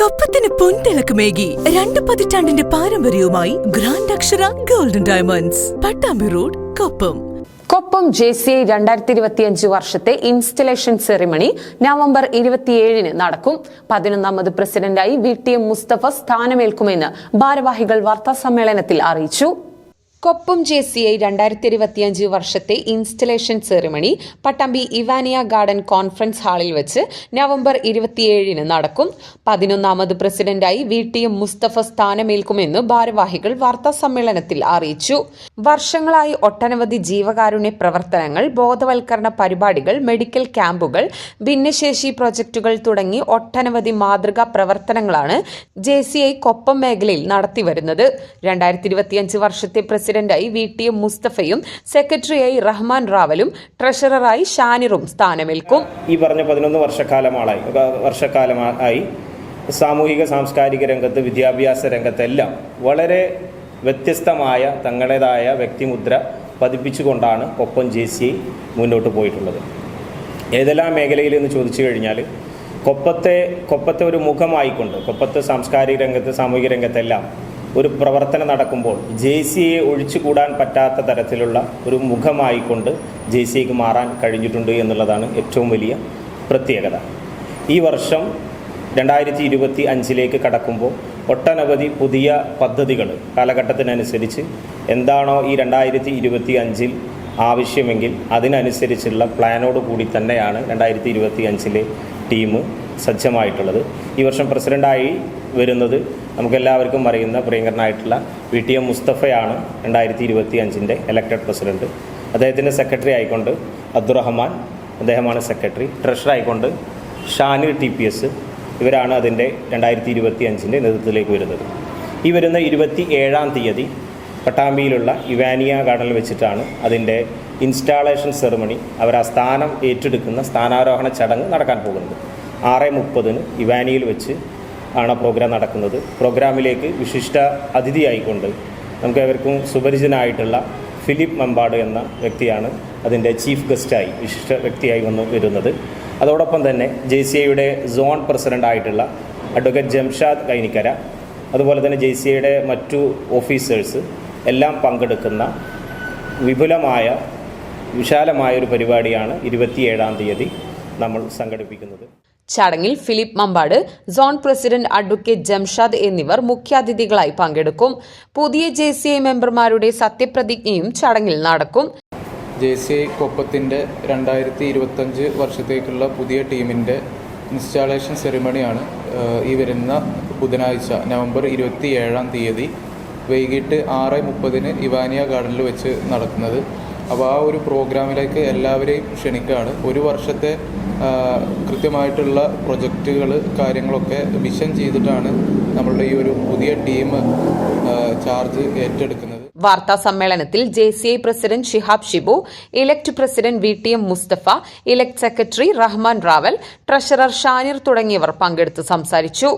കൊപ്പത്തിന് പൊൻതിളക്കമേകി 2 പതിറ്റാണ്ടിന്റെ പാരമ്പര്യവുമായി ഗ്രാൻഡ് അക്ഷര golden diamonds, Pattambi road, Koppam. Koppam JCI 2025 വർഷത്തെ ഇൻസ്റ്റലേഷൻ സെറിമണി നവംബർ 27 നടക്കും. 11ാമത് പ്രസിഡന്റായി VTM മുസ്തഫ സ്ഥാനമേൽക്കുമെന്ന് ഭാരവാഹികൾ വാർത്താസമ്മേളനത്തിൽ അറിയിച്ചു. കൊപ്പം JCI 2025 വർഷത്തെ installation ceremony Pattambi Evaniya garden conference ഹാളിൽ വെച്ച് നവംബർ 27 നടക്കും. 11ാമത് പ്രസിഡന്റായി VTM മുസ്തഫ സ്ഥാനമേൽക്കുമെന്ന് ഭാരവാഹികൾ വാർത്താസമ്മേളനത്തിൽ അറിയിച്ചു. വർഷങ്ങളായി ഒട്ടനവധി ജീവകാരുണ്യ പ്രവർത്തനങ്ങൾ, ബോധവൽക്കരണ പരിപാടികൾ, മെഡിക്കൽ ക്യാമ്പുകൾ, ഭിന്നശേഷി പ്രൊജക്ടുകൾ തുടങ്ങി ഒട്ടനവധി മാതൃകാ പ്രവർത്തനങ്ങളാണ് JCI കൊപ്പം മേഖലയിൽ നടത്തിവരുന്നത്. 2025 വർഷത്തെ പ്രസിഡന്റായി VTM മുസ്തഫയും സെക്രട്ടറിയായി റഹ്മാൻ റാവലും ട്രഷററായി ഷാനിറും സ്ഥാനമേൽക്കും. ഈ പറഞ്ഞ 11 വർഷക്കാലമായി സാമൂഹിക സാംസ്കാരിക രംഗത്ത്, വിദ്യാഭ്യാസ രംഗത്തെല്ലാം വളരെ വ്യത്യസ്തമായ തങ്ങളുടേതായ വ്യക്തിമുദ്ര പതിപ്പിച്ചുകൊണ്ടാണ് കൊപ്പം JCI മുന്നോട്ട് പോയിട്ടുള്ളത്. ഏതെല്ലാം മേഖലയിൽ എന്ന് ചോദിച്ചു കഴിഞ്ഞാൽ കൊപ്പത്തെ ഒരു മുഖമായിക്കൊണ്ട് കൊപ്പത്ത് സാംസ്കാരിക രംഗത്ത്, സാമൂഹിക രംഗത്തെല്ലാം ഒരു പ്രവർത്തനം നടക്കുമ്പോൾ JCIയെ ഒഴിച്ചുകൂടാൻ പറ്റാത്ത തരത്തിലുള്ള ഒരു മുഖമായിക്കൊണ്ട് JCIക്ക് മാറാൻ കഴിഞ്ഞിട്ടുണ്ട് എന്നുള്ളതാണ് ഏറ്റവും വലിയ പ്രത്യേകത. ഈ വർഷം 2025 കടക്കുമ്പോൾ ഒട്ടനവധി പുതിയ പദ്ധതികൾ കാലഘട്ടത്തിനനുസരിച്ച് എന്താണോ ഈ 2025 ആവശ്യമെങ്കിൽ അതിനനുസരിച്ചുള്ള പ്ലാനോട് കൂടി തന്നെയാണ് 2025 ടീം സജ്ജമായിട്ടുള്ളത്. ഈ വർഷം പ്രസിഡൻ്റായി വരുന്നത് നമുക്കെല്ലാവർക്കും അറിയുന്ന പ്രിയങ്കരനായിട്ടുള്ള VTM മുസ്തഫയാണ് 2025 എലക്റ്റഡ് പ്രസിഡന്റ്. അദ്ദേഹത്തിൻ്റെ സെക്രട്ടറി ആയിക്കൊണ്ട് അബ്ദുറഹ്മാൻ, അദ്ദേഹമാണ് സെക്രട്ടറി. ട്രഷറർ ആയിക്കൊണ്ട് ഷാനിർ TPS, ഇവരാണ് അതിൻ്റെ 2025 നേതൃത്വത്തിലേക്ക് വരുന്നത്. ഈ വരുന്ന 27-ാം തീയതി പട്ടാമ്പിയിലുള്ള ഇവാനിയ ഗാർഡനിൽ വെച്ചിട്ടാണ് അതിൻ്റെ ഇൻസ്റ്റാളേഷൻ സെറിമണി, അവർ ആ സ്ഥാനം ഏറ്റെടുക്കുന്ന സ്ഥാനാരോഹണ ചടങ്ങ് നടക്കാൻ പോകുന്നത്. 6:30 ഇവാനിയിൽ വെച്ച് ആണ് പ്രോഗ്രാം നടക്കുന്നത്. പ്രോഗ്രാമിലേക്ക് വിശിഷ്ട അതിഥിയായിക്കൊണ്ട് നമുക്ക് ഏവർക്കും സുപരിചിതനായിട്ടുള്ള ഫിലിപ്പ് മമ്പാട് എന്ന വ്യക്തിയാണ് അതിൻ്റെ ചീഫ് ഗസ്റ്റായി, വിശിഷ്ട വ്യക്തിയായി വരുന്നത്. അതോടൊപ്പം തന്നെ JCIയുടെ സോൺ പ്രസിഡൻ്റ് ആയിട്ടുള്ള അഡ്വക്കേറ്റ് ജംഷാദ് കൈനിക്കര, അതുപോലെ തന്നെ JCIയുടെ മറ്റു ഓഫീസേഴ്സ് എല്ലാം പങ്കെടുക്കുന്ന വിശാലമായ ഒരു പരിപാടിയാണ് 27-ാം തീയതി നമ്മൾ സംഘടിപ്പിക്കുന്നത്. ചടങ്ങിൽ Philip Mambad, zone president advocate Jamshad എന്നിവർ മുഖ്യാതിഥികളായി പങ്കെടുക്കും. പുതിയ JCI മെമ്പർമാരുടെ സത്യപ്രതിജ്ഞയും ചടങ്ങിൽ നടക്കും. JCI കൊപ്പത്തിൻ്റെ 2025 വർഷത്തേക്കുള്ള പുതിയ ടീമിൻ്റെ ഇൻസ്റ്റാളേഷൻ സെറിമണിയാണ് ഈ വരുന്ന ബുധനാഴ്ച നവംബർ 27-ാം തീയതി വൈകിട്ട് 6:30 ഇവാനിയ ഗാർഡനിൽ വെച്ച് നടക്കുന്നത്. അപ്പോൾ ആ ഒരു പ്രോഗ്രാമിലേക്ക് എല്ലാവരെയും ക്ഷണിക്കുകയാണ്. ഒരു വർഷത്തെ കൃത്യമായിട്ടുള്ള പ്രൊജക്റ്റുകൾ, കാര്യങ്ങളൊക്കെ വിഷൻ ചെയ്തിട്ടാണ് നമ്മളുടെ ഈ ഒരു പുതിയ ടീം ചാർജ് ഏറ്റെടുക്കുന്നത്. വാർത്താ സമ്മേളനത്തിൽ JCI president Shihab Shibu, elect president VTM Musthafa, elect secretary Rahman Rawal, treasurer Shanir തുടങ്ങിയവർ പങ്കെടുത്ത് സംസാരിച്ചു.